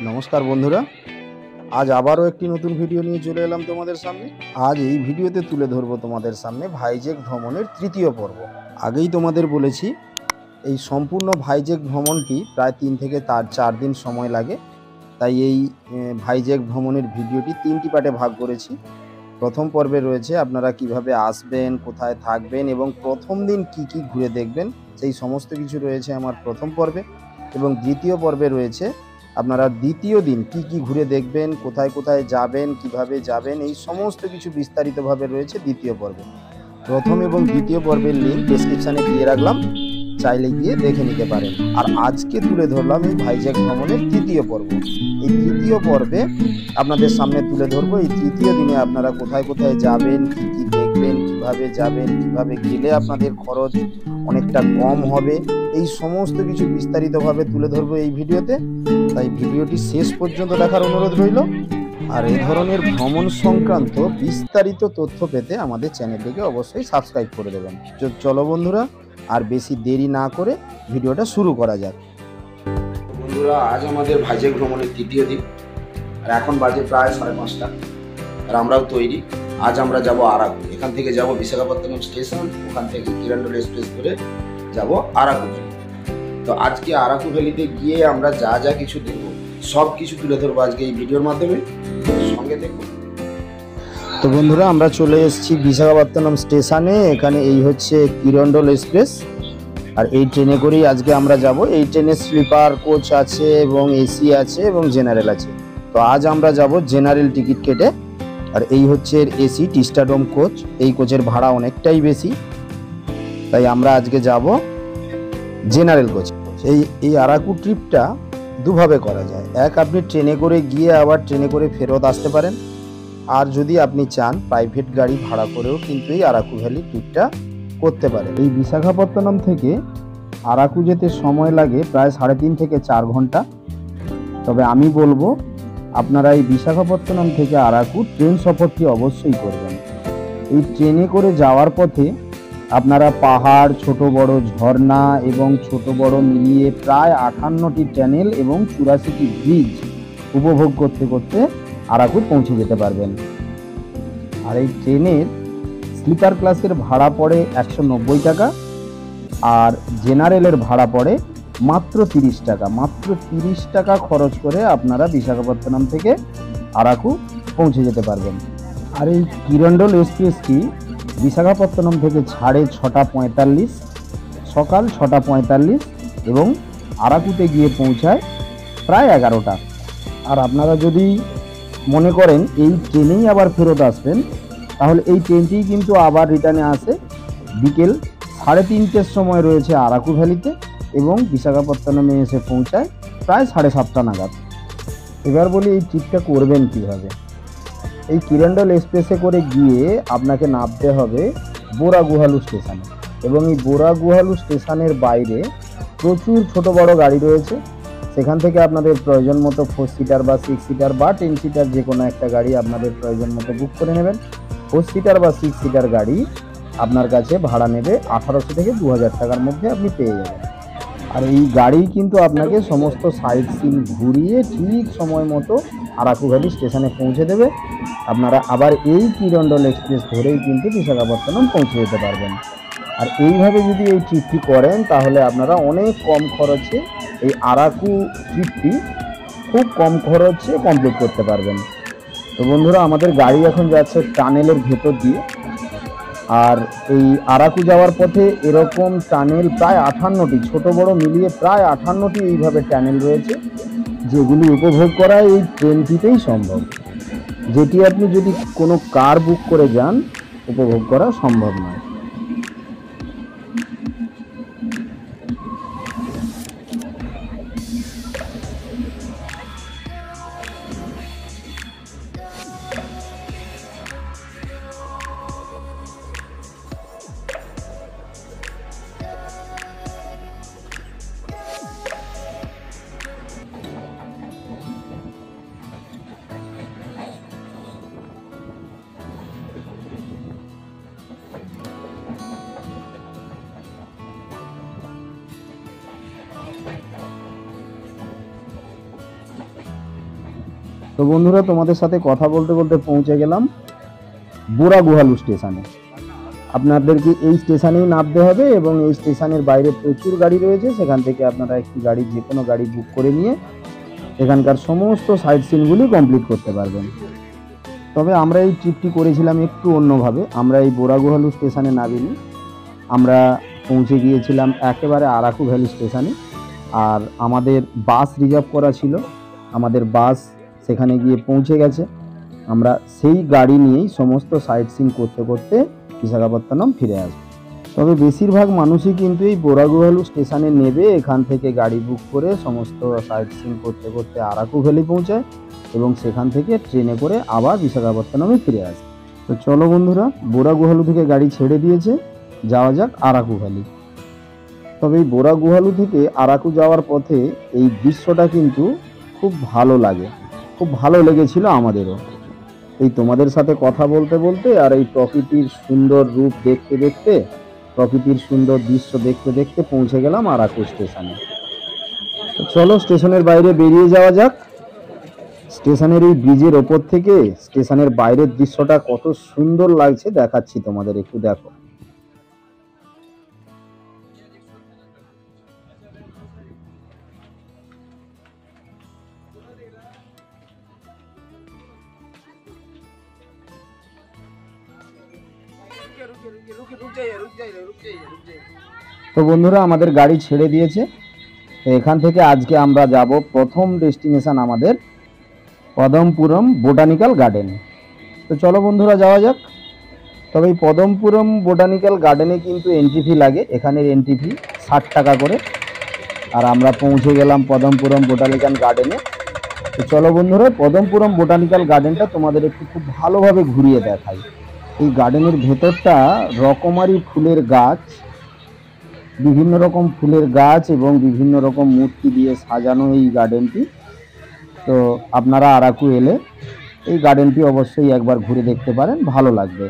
নমস্কার বন্ধুরা, আজ আবারও একটি নতুন ভিডিও নিয়ে চলে এলাম তোমাদের সামনে। আজ এই ভিডিওতে তুলে ধরবো তোমাদের সামনে ভাইজ্যাক ভ্রমণের তৃতীয় পর্ব। আগেই তোমাদের বলেছি এই সম্পূর্ণ ভাইজ্যাক ভ্রমণটি প্রায় 3 থেকে 4 দিন সময় লাগে। তাই এই ভাইজ্যাক ভ্রমণের ভিডিওটি 3টি পার্টে ভাগ করেছি। প্রথম পর্বে রয়েছে আপনারা কিভাবে আসবেন, কোথায় থাকবেন এবং প্রথম দিন কি কি ঘুরে দেখবেন, সেই সমস্ত কিছু রয়েছে আমার প্রথম পর্বে। এবং দ্বিতীয় পর্বে রয়েছে আপনারা দ্বিতীয় দিন কি কি ঘুরে দেখবেন, কোথায় কোথায় যাবেন, কিভাবে যাবেন, এই সমস্ত কিছু বিস্তারিতভাবে রয়েছে দ্বিতীয় পর্বে। প্রথম এবং দ্বিতীয় পর্বের লিঙ্ক ডেসক্রিপশানে দিয়ে রাখলাম, চাইলে গিয়ে দেখে নিতে পারেন। আর আজকে তুলে ধরলাম এই ভাইজ্যাক ভ্রমণের তৃতীয় পর্ব। এই তৃতীয় পর্বে আপনাদের সামনে তুলে ধরবো এই তৃতীয় দিনে আপনারা কোথায় কোথায় যাবেন, কি কি দেখবেন, কিভাবে যাবেন, কিভাবে গেলে আপনাদের খরচ অনেকটা কম হবে, এই সমস্ত কিছু বিস্তারিতভাবে তুলে ধরবো এই ভিডিওতে। তাই ভিডিওটি শেষ পর্যন্ত দেখার অনুরোধ রইল। আর এই ধরনের ভ্রমণ সংক্রান্ত বিস্তারিত তথ্য পেতে আমাদের চ্যানেলটিকে অবশ্যই সাবস্ক্রাইব করে দেবেন। চলো বন্ধুরা, আর বেশি দেরি না করে ভিডিওটা শুরু করা যাক। বন্ধুরা, আজ আমাদের ভাইজ্যাক ভ্রমণের তৃতীয় দিন, আর এখন বাজে প্রায় 5:30, আর আমরাও তৈরি। আজ আমরা যাব আরাকু। এখান থেকে যাব বিশাখাপত্তনম স্টেশন, ওখান থেকে কিরণডোল এক্সপ্রেস করে যাব আরাকু ভ্যালি। তো আজকে আরাকু ভ্যালিতে গিয়ে আমরা যা যা কিছু দেখব সব কিছু তুলে ধরবো আজকে এই ভিডিওর মাধ্যমে, সঙ্গে দেখুন। তো বন্ধুরা, আমরা চলে এসেছি বিশাখাপত্তনম স্টেশনে। এখানে এই হচ্ছে কিরণডোল এক্সপ্রেস, আর এই ট্রেনে করেই আজকে আমরা যাব। এই ট্রেনে স্লিপার কোচ আছে এবং এসি আছে এবং জেনারেল আছে। তো আজ আমরা যাব জেনারেল টিকিট কেটে। আর এই হচ্ছে এসি টিস্টাডোম কোচ। এই কোচের ভাড়া অনেকটাই বেশি, তাই আমরা আজকে যাব জেনারেল কোচ। এই আরাকু ট্রিপটা দুভাবে করা যায়। এক, আপনি ট্রেনে করে গিয়ে আবার ট্রেনে করে ফেরত আসতে পারেন। আর যদি আপনি চান প্রাইভেট গাড়ি ভাড়া করেও কিন্তু এই আরাকু ভ্যালি ট্রিপটা করতে পারেন। এই বিশাখাপত্তনম থেকে আরাকু যেতে সময় লাগে প্রায় 3.5 থেকে 4 ঘন্টা। তবে আমি বলবো আপনারা এই বিশাখাপত্তনম থেকে আরাকু ট্রেন সফরটি অবশ্যই করবেন। এই ট্রেনে করে যাওয়ার পথে আপনারা পাহাড়, ছোট বড় ঝর্ণা এবং ছোট বড় মিলিয়ে প্রায় 58টি চ্যানেল এবং 84টি ব্রিজ উপভোগ করতে করতে আরাকু পৌঁছে যেতে পারবেন। আর এই ট্রেনের স্লিপার ক্লাসের ভাড়া পড়ে 190 টাকা, আর জেনারেলের ভাড়া পড়ে মাত্র 30 টাকা। মাত্র 30 টাকা খরচ করে আপনারা বিশাখাপত্তনম থেকে আরাকু পৌঁছে যেতে পারবেন। আর এই কিরণডোল এক্সপ্রেসটি বিশাখাপত্তনম থেকে ছাড়ে 6:45, সকাল 6:45, এবং আরাকুতে গিয়ে পৌঁছায় প্রায় 11টা। আর আপনারা যদি মনে করেন এই ট্রেনেই আবার ফেরত আসবেন, তাহলে এই ট্রেনটিই কিন্তু আবার রিটার্নে আসে বিকেল 3:30টার সময় রয়েছে আরাকু ভ্যালিতে, এবং বিশাখাপত্তনমে এসে পৌঁছায় প্রায় 7:30 নাগাদ। এবার বলি এই ট্রিপটা করবেন কিভাবে। এই কিরণডোল এক্সপ্রেসে করে গিয়ে আপনাকে নামতে হবে বোরাগুহালু স্টেশনে, এবং এই বোরাগুহালু স্টেশনের বাইরে প্রচুর ছোট বড় গাড়ি রয়েছে। সেখান থেকে আপনাদের প্রয়োজন মতো 4 সিটার বা 6 সিটার বা 10 সিটার যে কোনো একটা গাড়ি আপনাদের প্রয়োজন মতো বুক করে নেবেন। 4 সিটার বা 6 সিটার গাড়ি আপনার কাছে ভাড়া নেবে 1800 থেকে 2000 টাকার মধ্যে আপনি পেয়ে যাবেন। আর এই গাড়ি কিন্তু আপনাকে সমস্ত সাইট সিন ঘুরিয়ে ঠিক সময় মতো আরাকু ভ্যালি স্টেশনে পৌঁছে দেবে। আপনারা আবার এই কিরণডোল এক্সপ্রেস ধরেই কিন্তু বিশাখাপত্তনম পৌঁছে যেতে পারবেন। আর এইভাবে যদি এই ট্রিপটি করেন তাহলে আপনারা অনেক কম খরচে এই আরাকু ট্রিপটি খুব কম খরচে কমপ্লিট করতে পারবেন। তো বন্ধুরা, আমাদের গাড়ি এখন যাচ্ছে টানেলের ভেতর দিয়ে। আর এই আরাকু যাওয়ার পথে এরকম টানেল প্রায় 58টি, ছোট বড় মিলিয়ে প্রায় 58টি এইভাবে টানেল রয়েছে, যেগুলি উপভোগ করা এই ট্রেনটিতেই সম্ভব, যেটি আপনি যদি কোনো কার বুক করে যান উপভোগ করা সম্ভব নয়। তো বন্ধুরা, তোমাদের সাথে কথা বলতে বলতে পৌঁছে গেলাম বোরাগুহালু স্টেশনে। আপনাদেরকে এই স্টেশনেই নামতে হবে এবং এই স্টেশনের বাইরে প্রচুর গাড়ি রয়েছে। সেখান থেকে আপনারা একটি গাড়ি, যে কোনো গাড়ি বুক করে নিয়ে এখানকার সমস্ত সাইট সিনগুলি কমপ্লিট করতে পারবেন। তবে আমরা এই ট্রিপটি করেছিলাম একটু অন্যভাবে। আমরা এই বোরাগুহালু স্টেশনে নামিনি, আমরা পৌঁছে গিয়েছিলাম একেবারে আরাকু ভ্যালি স্টেশনে। আর আমাদের বাস রিজার্ভ করা ছিল, আমাদের বাস সেখানে গিয়ে পৌঁছে গেছে। আমরা সেই গাড়ি নিয়েই সমস্ত সাইট সিন করতে করতে বিশাখাপত্তনম ফিরে আসবো। তবে বেশিরভাগ মানুষই কিন্তু এই বোরাগুহালু স্টেশনে নেবে, এখান থেকে গাড়ি বুক করে সমস্ত সাইট সিন করতে করতে আরাকু ভ্যালি পৌঁছায় এবং সেখান থেকে ট্রেনে করে আবার বিশাখাপত্তনমে ফিরে আসে। তো চলো বন্ধুরা, বোরাগুহালু থেকে গাড়ি ছেড়ে দিয়েছে, যাওয়া যাক আরাকু ভ্যালি। তবে এই বোরাগুহালু থেকে আরাকু যাওয়ার পথে এই দৃশ্যটা কিন্তু খুব ভালো লাগে, খুব ভালো লেগেছিল আমাদেরও। এই তোমাদের সাথে কথা বলতে বলতে আর এই প্রকৃতির সুন্দর রূপ দেখতে দেখতে, প্রকৃতির সুন্দর দৃশ্য দেখতে দেখতে পৌঁছে গেলাম আরাকু স্টেশনে। তো চলো স্টেশনের বাইরে বেরিয়ে যাওয়া যাক। স্টেশনের এই ব্রিজের ওপর থেকে স্টেশনের বাইরের দৃশ্যটা কত সুন্দর লাগছে দেখাচ্ছি তোমাদের, একটু দেখো। তো বন্ধুরা, আমাদের গাড়ি ছেড়ে দিয়েছে। তো এখান থেকে আজকে আমরা যাব প্রথম ডেস্টিনেশন আমাদের পদমপুরম বোটানিক্যাল গার্ডেন। তো চলো বন্ধুরা, যাওয়া যাক। তবে এই পদমপুরম বোটানিক্যাল গার্ডেনে কিন্তু এন্ট্রি ফি লাগে, এখানের এন্ট্রি ফি 60 টাকা করে। আর আমরা পৌঁছে গেলাম পদমপুরম বোটানিক্যাল গার্ডেনে। তো চলো বন্ধুরা, পদমপুরম বোটানিক্যাল গার্ডেনটা তোমাদের একটু খুব ভালোভাবে ঘুরিয়ে দেখাই। এই গার্ডেনের ভেতরটা রকমারি ফুলের গাছ, বিভিন্ন রকম ফুলের গাছ এবং বিভিন্ন রকম মূর্তি দিয়ে সাজানো এই গার্ডেনটি। তো আপনারা আরাকু এলে এই গার্ডেনটি অবশ্যই একবার ঘুরে দেখতে পারেন, ভালো লাগবে।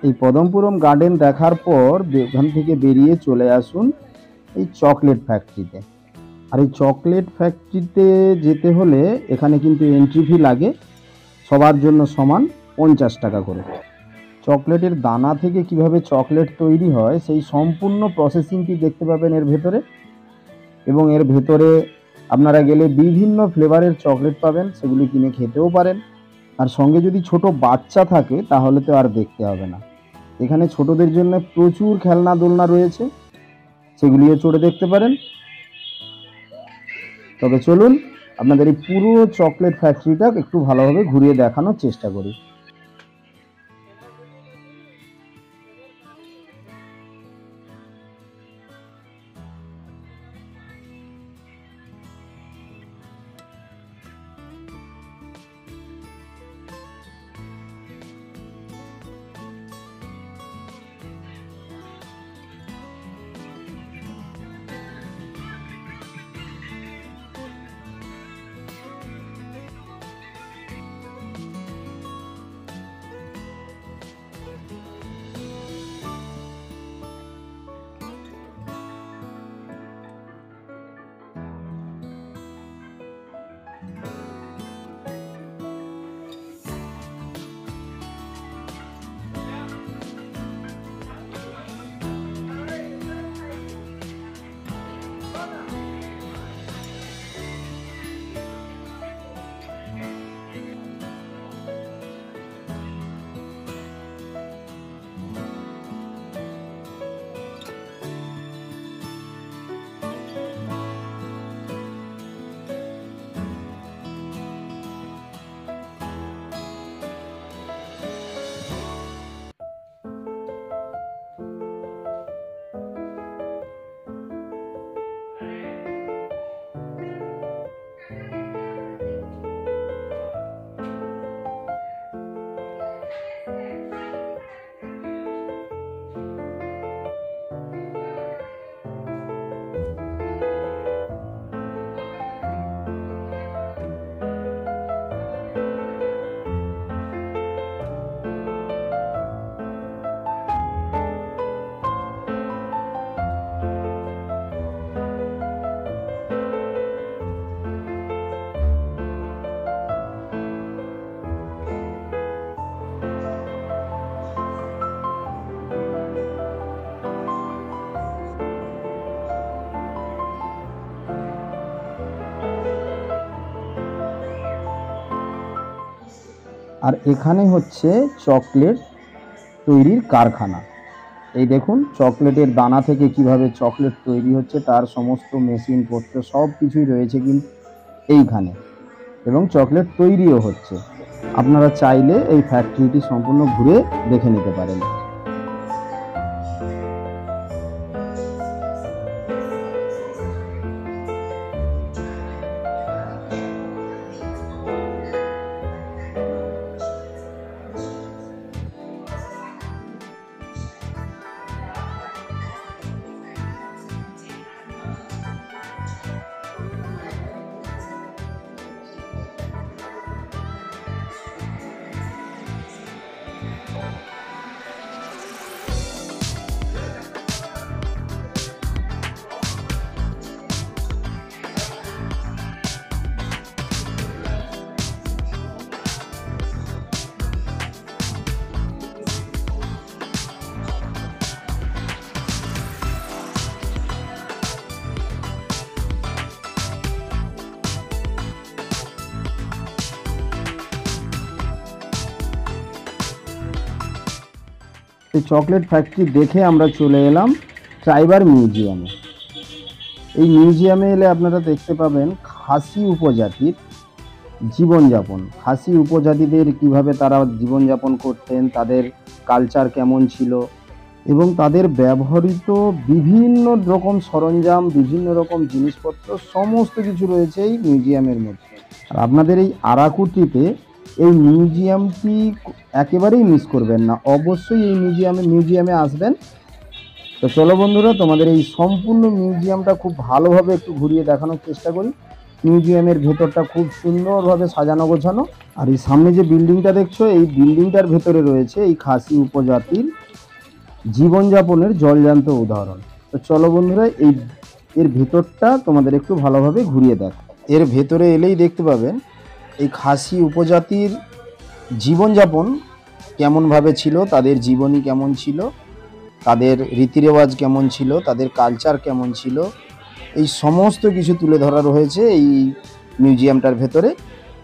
এই পদমপুরম গার্ডেন দেখার পর ওখান থেকে বেরিয়ে চলে আসুন এই চকলেট ফ্যাক্টরিতে। আর এই চকলেট ফ্যাক্টরিতে যেতে হলে এখানে কিন্তু এন্ট্রি ফি লাগে, সবার জন্য সমান 50 টাকা করে। চকলেটের দানা থেকে কিভাবে চকলেট তৈরি হয় সেই সম্পূর্ণ প্রসেসিংটি দেখতে পাবেন এর ভেতরে। এবং এর ভেতরে আপনারা গেলে বিভিন্ন ফ্লেভারের চকলেট পাবেন, সেগুলি কিনে খেতেও পারেন। আর সঙ্গে যদি ছোট বাচ্চা থাকে তাহলে তো আর দেখতে হবে না। এখানে ছোটদের জন্য প্রচুর খেলনা দোলনা রয়েছে, সেগুলিও চড়ে দেখতে পারেন। তবে চলুন আপনাদের এই পুরো চকলেট ফ্যাক্টরিটা একটু ভালোভাবে ঘুরিয়ে দেখানোর চেষ্টা করি। আর এখানে হচ্ছে চকলেট তৈরির কারখানা। এই দেখুন চকলেটের দানা থেকে কিভাবে চকলেট তৈরি হচ্ছে তার সমস্ত মেশিনপত্র সব কিছুই রয়েছে কিন্তু এইখানে, এবং চকলেট তৈরিও হচ্ছে। আপনারা চাইলে এই ফ্যাক্টরিটি সম্পূর্ণ ঘুরে দেখে নিতে পারেন। এই চকলেট ফ্যাক্টরি দেখে আমরা চলে এলাম ট্রাইবার মিউজিয়ামে। এই মিউজিয়ামে এলে আপনারা দেখতে পাবেন খাসি উপজাতির জীবনযাপন, খাসি উপজাতিদের কিভাবে তারা জীবনযাপন করতেন, তাদের কালচার কেমন ছিল এবং তাদের ব্যবহৃত বিভিন্ন রকম সরঞ্জাম, বিভিন্ন রকম জিনিসপত্র সমস্ত কিছু রয়েছে এই মিউজিয়ামের মধ্যে। আর আপনাদের এই আরাকুটিতে এই মিউজিয়ামটি একেবারেই মিস করবেন না, অবশ্যই এই মিউজিয়ামে আসবেন। তো চলো বন্ধুরা, তোমাদের এই সম্পূর্ণ মিউজিয়ামটা খুব ভালোভাবে একটু ঘুরিয়ে দেখানোর চেষ্টা করি। মিউজিয়ামের ভেতরটা খুব সুন্দরভাবে সাজানো গোছানো। আর এই সামনে যে বিল্ডিংটা দেখছো, এই বিল্ডিংটার ভেতরে রয়েছে এই খাসি উপজাতির জীবনযাপনের জলজান্ত উদাহরণ। তো চলো বন্ধুরা, এর ভেতরটা তোমাদের একটু ভালোভাবে ঘুরিয়ে দেখ। এর ভেতরে এলেই দেখতে পাবেন এই খাসি উপজাতির জীবনযাপন কেমনভাবে ছিল, তাদের জীবনী কেমন ছিল, তাদের রীতিরেওয়াজ কেমন ছিল, তাদের কালচার কেমন ছিল, এই সমস্ত কিছু তুলে ধরা রয়েছে এই মিউজিয়ামটার ভেতরে।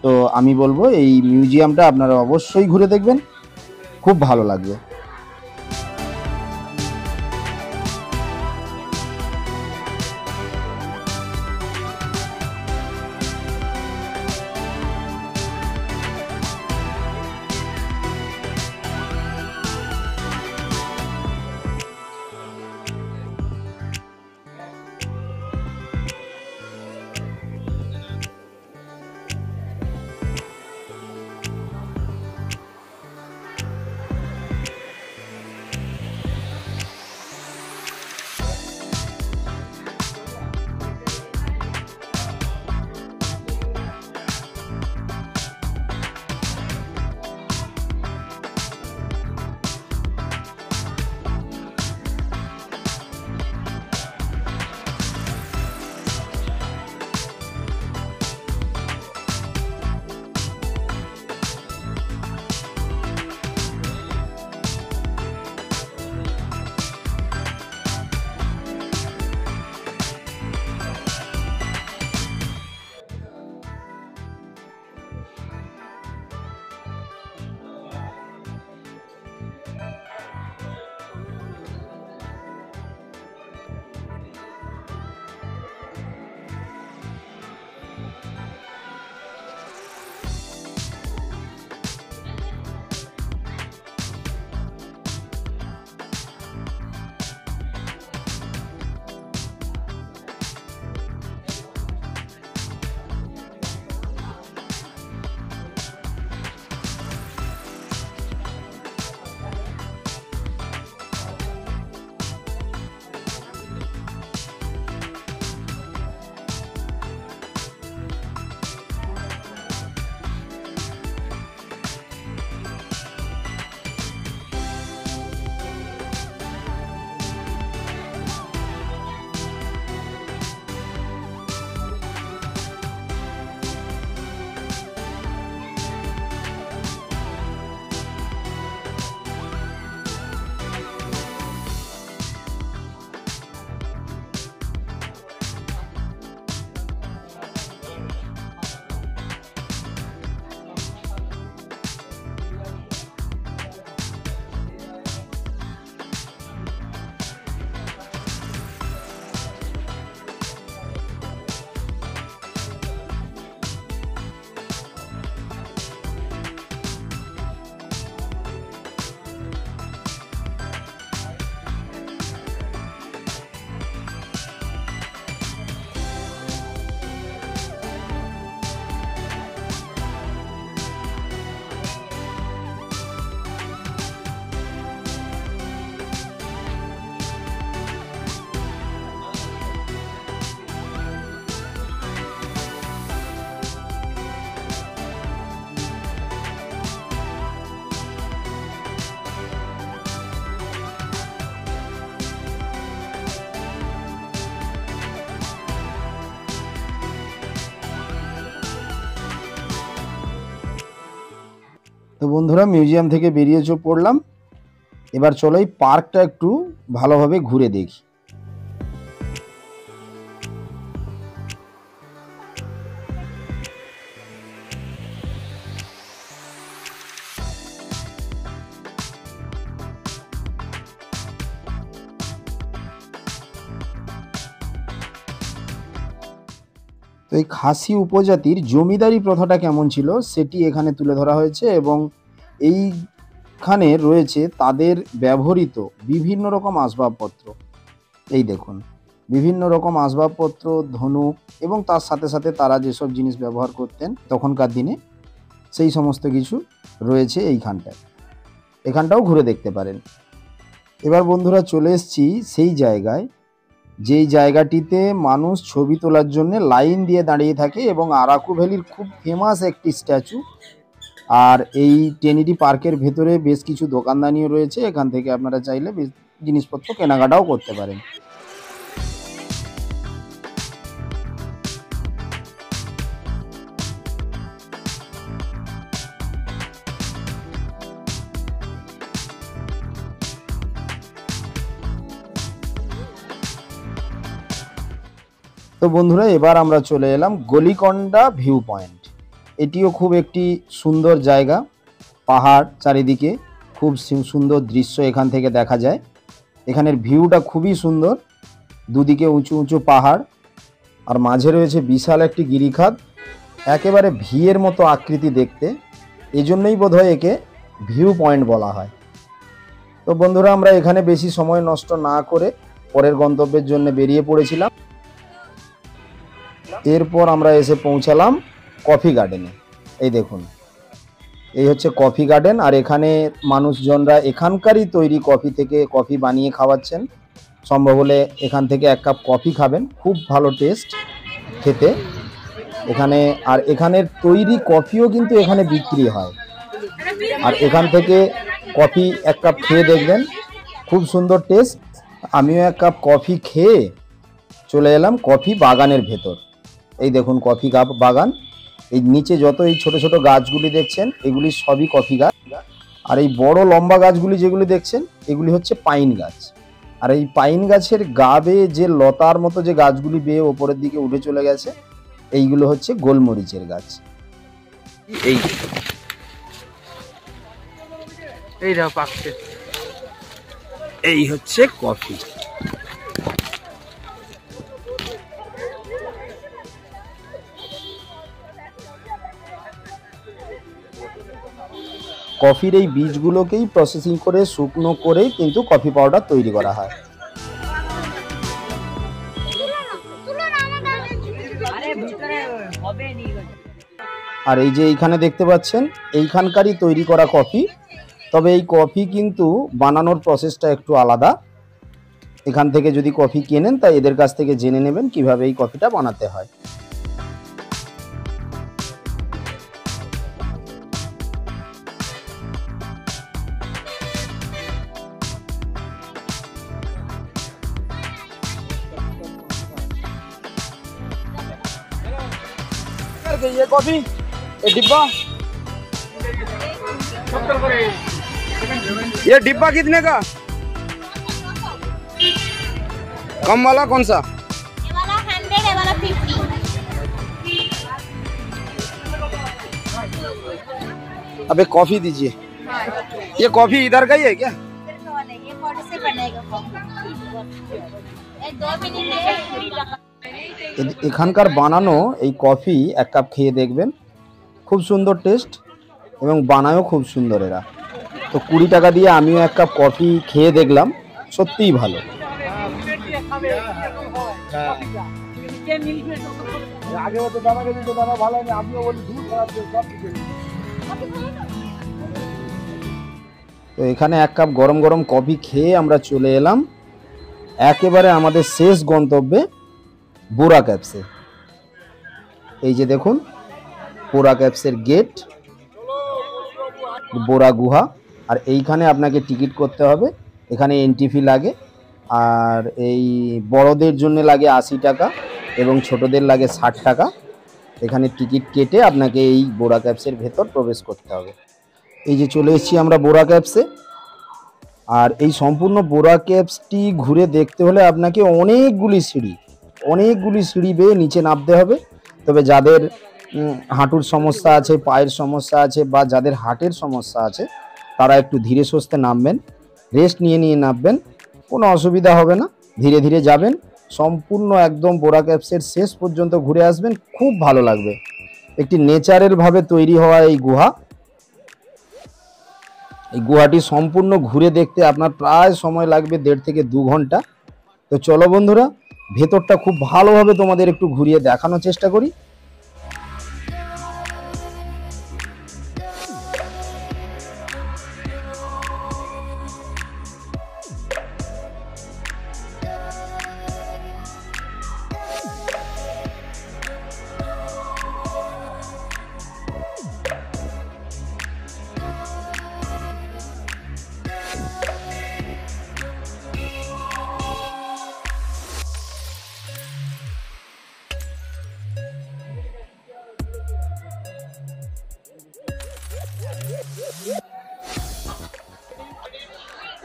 তো আমি বলবো এই মিউজিয়ামটা আপনারা অবশ্যই ঘুরে দেখবেন, খুব ভালো লাগবে। তো বন্ধুরা মিউজিয়াম থেকে বেরিয়ে পড়লাম, এবার চলো এই পার্কটা একটু ভালোভাবে ঘুরে দেখি। তো এই খাসি উপজাতির জমিদারি প্রথাটা কেমন ছিল সেটি এখানে তুলে ধরা হয়েছে, এবং এইখানে রয়েছে তাদের ব্যবহৃত বিভিন্ন রকম আসবাবপত্র। এই দেখুন বিভিন্ন রকম আসবাবপত্র, ধনুক এবং তার সাথে সাথে তারা যেসব জিনিস ব্যবহার করতেন তখনকার দিনে সেই সমস্ত কিছু রয়েছে এইখানটায়। এখানটাও ঘুরে দেখতে পারেন। এবার বন্ধুরা চলে এসেছি সেই জায়গায় যেই জায়গাটিতে মানুষ ছবি তোলার জন্য লাইন দিয়ে দাঁড়িয়ে থাকে, এবং আরাকু ভ্যালির খুব ফেমাস একটি স্ট্যাচু। আর এই ট্রিনিটি পার্কের ভেতরে বেশ কিছু দোকানদানিও রয়েছে, এখান থেকে আপনারা চাইলে বেশ জিনিসপত্র কেনাকাটাও করতে পারেন। তো বন্ধুরা এবার আমরা চলে এলাম গলিকন্ডা ভিউ পয়েন্ট। এটিও খুব একটি সুন্দর জায়গা, পাহাড় চারিদিকে, খুব সুন্দর দৃশ্য এখান থেকে দেখা যায়। এখানের ভিউটা খুবই সুন্দর, দুদিকে উঁচু উঁচু পাহাড়, আর মাঝে রয়েছে বিশাল একটি গিরিখাত, একেবারে ভিয়ের মতো আকৃতি দেখতে, এজন্যই বোধহয় একে ভিউ পয়েন্ট বলা হয়। তো বন্ধুরা আমরা এখানে বেশি সময় নষ্ট না করে পরের গন্তব্যের জন্য বেরিয়ে পড়েছিলাম। এরপর আমরা এসে পৌঁছালাম কফি গার্ডেনে। এই দেখুন এই হচ্ছে কফি গার্ডেন, আর এখানে মানুষজনরা এখানকারই তৈরি কফি থেকে কফি বানিয়ে খাওয়াচ্ছেন। সম্ভব হলে এখান থেকে এক কাপ কফি খাবেন, খুব ভালো টেস্ট খেতে এখানে। আর এখানের তৈরি কফিও কিন্তু এখানে বিক্রি হয়, আর এখান থেকে কফি এক কাপ খেয়ে দেখবেন, খুব সুন্দর টেস্ট। আমিও এক কাপ কফি খেয়ে চলে এলাম কফি বাগানের ভেতর। এই দেখুন কফি বাগান, এই নিচে যত এই ছোট ছোট গাছগুলি দেখছেন এগুলি সবই কফি গাছ, আর এই বড় লম্বা গাছগুলি যেগুলি দেখছেন এগুলি হচ্ছে পাইন গাছ। আর এই পাইন গাছের গা বেয়ে যে লতার মতো যে গাছগুলি বেয়ে ওপরের দিকে উঠে চলে গেছে এইগুলো হচ্ছে গোলমরিচের গাছ। এই হচ্ছে কফি। কফির এই বীজগুলোকেই প্রসেসিং করে শুকনো করেই কিন্তু কফি পাউডার তৈরি করা হয়। আর এই যে এইখানে দেখতে পাচ্ছেন এইখানকারই তৈরি করা কফি, তবে এই কফি কিন্তু বানানোর প্রসেসটা একটু আলাদা। এখান থেকে যদি কফি কেনেন তাই এদের কাছ থেকে জেনে নেবেন কিভাবে এই কফিটা বানাতে হয়। ये कॉफी ये डिब्बा, ये डिब्बा कितने का? कम वाला कौन सा? ये वाला 100, ये वाला 50। अबे कॉफी दीजिए। ये कॉफी इधर का ही है क्या? इधर का वाला ये 40 से बनेगा कॉफी। एक 2 मिनट में पूरी लगा। এখানকার বানানো এই কফি এক কাপ খেয়ে দেখবেন, খুব সুন্দর টেস্ট এবং বানায়ও খুব সুন্দর এরা। তো 20 টাকা দিয়ে আমিও এক কাপ কফি খেয়ে দেখলাম, সত্যিই ভালো। তো এখানে এক কাপ গরম গরম কফি খেয়ে আমরা চলে এলাম একেবারে আমাদের শেষ গন্তব্যে বোরা ক্যাপসে। এই যে দেখুন বোরা ক্যাপসের গেট, বোরা গুহা। আর এইখানে আপনাকে টিকিট করতে হবে, এখানে এন্ট্রি ফি লাগে। আর এই বড়দের জন্য লাগে 80 টাকা এবং ছোটদের লাগে 60 টাকা। এখানে টিকিট কেটে আপনাকে এই বোরা ক্যাপসের ভেতর প্রবেশ করতে হবে। এই যে চলে এসেছি আমরা বোরা ক্যাপসে। আর এই সম্পূর্ণ বোরা ক্যাপসটি ঘুরে দেখতে হলে আপনাকে অনেকগুলি সিঁড়ি বেয়ে নিচে নামতে হবে। তবে যাদের হাঁটুর সমস্যা আছে, পায়ের সমস্যা আছে বা যাদের হার্টের সমস্যা আছে তারা একটু ধীরে সুস্থে নামবেন, রেস্ট নিয়ে নামবেন, কোনো অসুবিধা হবে না। ধীরে ধীরে যাবেন, সম্পূর্ণ একদম বোরা ক্যাপসের শেষ পর্যন্ত ঘুরে আসবেন, খুব ভালো লাগবে। একটি ন্যাচারাল ভাবে তৈরি হওয়া এই গুহাটি সম্পূর্ণ ঘুরে দেখতে আপনার প্রায় সময় লাগবে 1.5 থেকে 2 ঘন্টা। তো চলো বন্ধুরা, ভেতরটা খুব ভালোভাবে তোমাদের একটু ঘুরিয়ে দেখানোর চেষ্টা করি।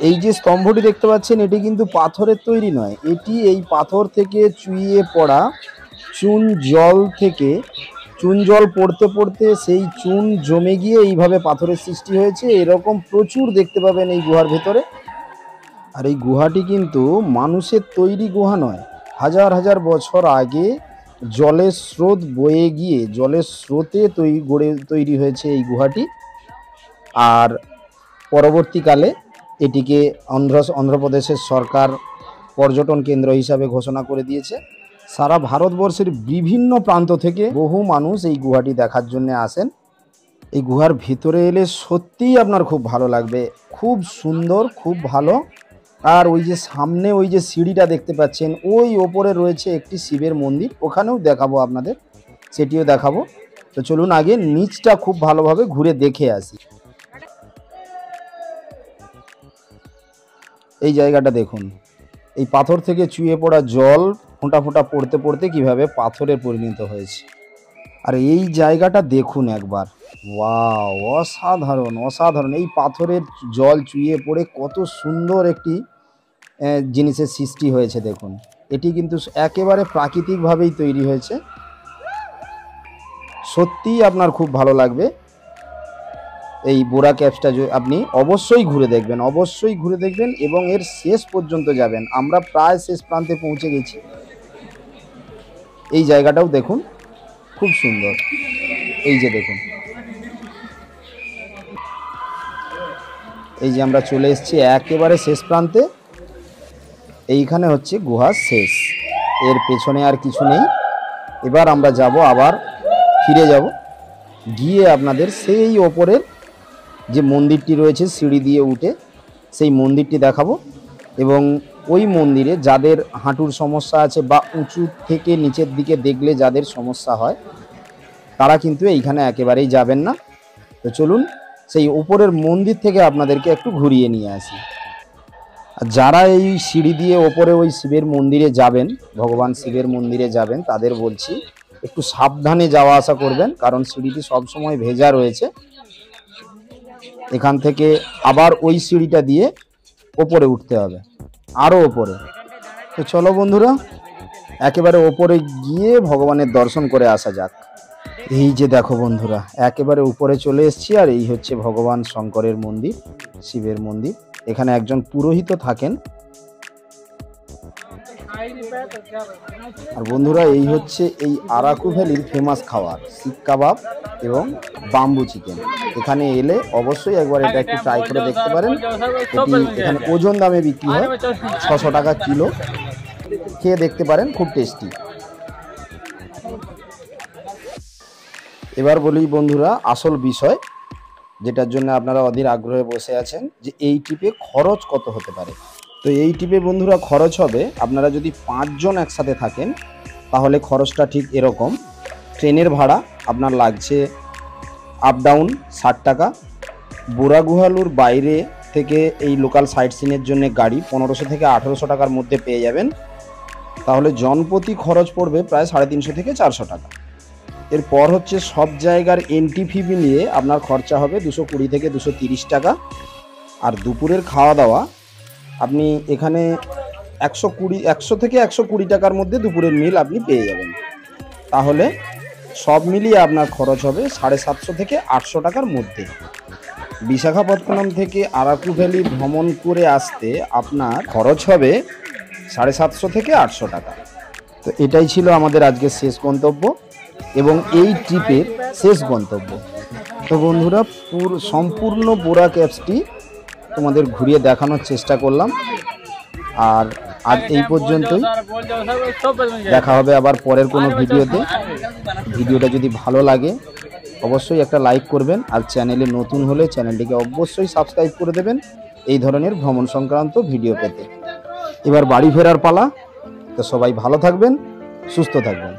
এই যে স্তম্ভটি দেখতে পাচ্ছেন, এটি কিন্তু পাথরের তৈরি নয়, এটি এই পাথর থেকে চুইয়ে পড়া চুন জল পড়তে পড়তে সেই চুন জমে গিয়ে এইভাবে পাথরের সৃষ্টি হয়েছে। এরকম প্রচুর দেখতে পাবেন এই গুহার ভেতরে। আর এই গুহাটি কিন্তু মানুষের তৈরি গুহা নয়, হাজার হাজার বছর আগে জলের স্রোত বয়ে গিয়ে জলের স্রোতে তৈরি হয়েছে এই গুহাটি। আর পরবর্তীকালে এটিকে অন্ধ্রপ্রদেশের সরকার পর্যটন কেন্দ্র হিসাবে ঘোষণা করে দিয়েছে। সারা ভারতবর্ষের বিভিন্ন প্রান্ত থেকে বহু মানুষ এই গুহাটি দেখার জন্য আসেন। এই গুহার ভিতরে এলে সত্যিই আপনার খুব ভালো লাগবে, খুব সুন্দর, খুব ভালো। আর ওই যে সামনে ওই যে সিঁড়িটা দেখতে পাচ্ছেন, ওই ওপরে রয়েছে একটি শিবের মন্দির, ওখানেও দেখাবো আপনাদের, সেটিও দেখাবো। তো চলুন আগে নিচটা খুব ভালোভাবে ঘুরে দেখে আসি। এই জায়গাটা দেখুন, এই পাথর থেকে চুইয়ে পড়া জল ফোঁটা ফোঁটা পড়তে পড়তে কিভাবে পাথরে পরিণত হয়েছে। আর এই জায়গাটা দেখুন একবার, ওয়াও, অসাধারণ অসাধারণ। এই পাথরের জল চুইয়ে পড়ে কত সুন্দর একটি জিনিসের সৃষ্টি হয়েছে দেখুন। এটি কিন্তু একেবারে প্রাকৃতিকভাবেই তৈরি হয়েছে। সত্যিই আপনার খুব ভালো লাগবে। এই বোরা ক্যাপসটা আপনি অবশ্যই ঘুরে দেখবেন এবং এর শেষ পর্যন্ত যাবেন। আমরা প্রায় শেষ প্রান্তে পৌঁছে গেছি। এই জায়গাটাও দেখুন, খুব সুন্দর। এই যে দেখুন, এই যে আমরা চলে এসেছি একেবারে শেষ প্রান্তে। এইখানে হচ্ছে গুহার শেষ, এর পেছনে আর কিছু নেই। এবার আমরা যাব, আবার ফিরে যাব, গিয়ে আপনাদের সেই ওপরের যে মন্দিরটি রয়েছে সিঁড়ি দিয়ে উঠে সেই মন্দিরটি দেখাবো। এবং ওই মন্দিরে যাদের হাঁটুর সমস্যা আছে বা উঁচু থেকে নিচের দিকে দেখলে যাদের সমস্যা হয় তারা কিন্তু এইখানে একেবারেই যাবেন না। তো চলুন সেই উপরের মন্দির থেকে আপনাদেরকে একটু ঘুরিয়ে নিয়ে আসি। আর যারা এই সিঁড়ি দিয়ে ওপরে ওই শিবের মন্দিরে যাবেন, ভগবান শিবের মন্দিরে যাবেন, তাদের বলছি একটু সাবধানে যাওয়া আসা করবেন, কারণ সিঁড়িটি সবসময় ভেজা রয়েছে। এখান থেকে আবার ওই সিঁড়িটা দিয়ে ওপরে উঠতে হবে, আরও ওপরে। তো চলো বন্ধুরা, একেবারে ওপরে গিয়ে ভগবানের দর্শন করে আসা যাক। এই যে দেখো বন্ধুরা, একেবারে উপরে চলে এসেছি। আর এই হচ্ছে ভগবান শঙ্করের মন্দির, শিবের মন্দির। এখানে একজন পুরোহিত থাকেন। আর বন্ধুরা, এই হচ্ছে এই আরাকু ভ্যালির ফেমাস খাবার শিক কাবাব এবং বাম্বু চিকেন। এখানে এলে অবশ্যই একবার এটা একটু ট্রাই করে দেখতে পারেন। এটি এখানে ওজন দামে বিক্রি হয়, 600 টাকা কিলো। খেয়ে দেখতে পারেন, খুব টেস্টি। এবার বলি বন্ধুরা আসল বিষয়, যেটার জন্য আপনারা অধীর আগ্রহে বসে আছেন, যে এই ট্রিপে খরচ কত হতে পারে। তো এই ট্রিপে বন্ধুরা খরচ হবে, আপনারা যদি 5 জন একসাথে থাকেন তাহলে খরচটা ঠিক এরকম। ট্রেনের ভাড়া আপনার লাগছে আপ ডাউন 60 টাকা। বোরা গুহালুর বাইরে থেকে এই লোকাল সাইট সিনের জন্য গাড়ি 1500 থেকে 1800 টাকার মধ্যে পেয়ে যাবেন। তাহলে জনপ্রতি খরচ পড়বে প্রায় 350 থেকে 400 টাকা। এরপর হচ্ছে সব জায়গার এন্ট্রি ফি মিলিয়ে আপনার খরচা হবে 220 থেকে 230 টাকা। আর দুপুরের খাওয়া দাওয়া আপনি এখানে 100 থেকে 120 টাকার মধ্যে দুপুরের মিল আপনি পেয়ে যাবেন। তাহলে সব মিলিয়ে আপনার খরচ হবে 750 থেকে 800 টাকার মধ্যে। বিশাখাপত্তনম থেকে আরাকু ভ্যালি ভ্রমণ করে আসতে আপনার খরচ হবে 750 থেকে 800 টাকা। তো এটাই ছিল আমাদের আজকের শেষ গন্তব্য এবং এই ট্রিপের শেষ গন্তব্য। তো বন্ধুরা সম্পূর্ণ বোরাক অ্যাপসটি তোমাদের ঘুরিয়ে দেখানোর চেষ্টা করলাম। আর আজ এই পর্যন্তই, দেখা হবে আবার পরের কোনো ভিডিওতে। ভিডিওটা যদি ভালো লাগে অবশ্যই একটা লাইক করবেন, আর চ্যানেলে নতুন হলে চ্যানেলটিকে অবশ্যই সাবস্ক্রাইব করে দেবেন এই ধরনের ভ্রমণ সংক্রান্ত ভিডিও পেতে। এবার বাড়ি ফেরার পালা। তো সবাই ভালো থাকবেন, সুস্থ থাকবেন।